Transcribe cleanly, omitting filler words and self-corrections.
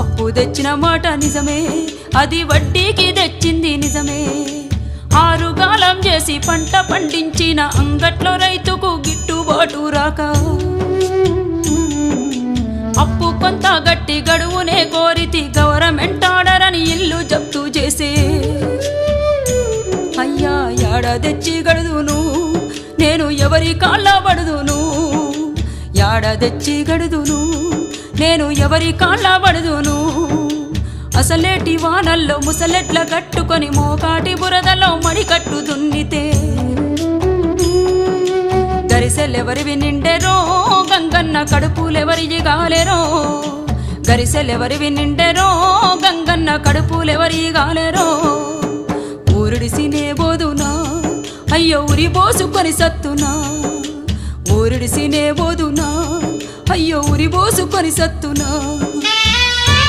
అప్పు తెచ్చిన మాట నిజమే, అది వడ్డీకి తెచ్చింది నిజమే. ఆరుగాలం చేసి పంట పండించిన అంగట్లో రైతుకు గిట్టుబాటు రాక అప్పు కొంత గట్టి గడువునే కోరితి, గవర్నమెంట్ ఆర్డర్ అని ఇల్లు జప్తు చేసే. అయ్యా యాడ తెచ్చి గడుదును నేను, ఎవరి కాళ్ళ పడుదును? యాడ తెచ్చి గడుదును నేను, ఎవరి కాళ్ళ పడుదును? అసలేటి వానల్లో ముసలెట్ల కట్టుకొని మోకాటి బురదలో మడికట్టు దున్నితే గరిసెలెవరివి నిండెరో, గంగన్న కడుపులెవరివి గాలెరో. గరిసెలెవరివి నిండెరో, గంగన్న కడుపులెవరి గాలెరో. ఊరుడిసినే బోదునా, అయ్యో ఉరి పోసుకొని సత్తునా. ఊరుడిసినే బోదునా, అయ్యో ఉరి పోసుకొని సత్తునా.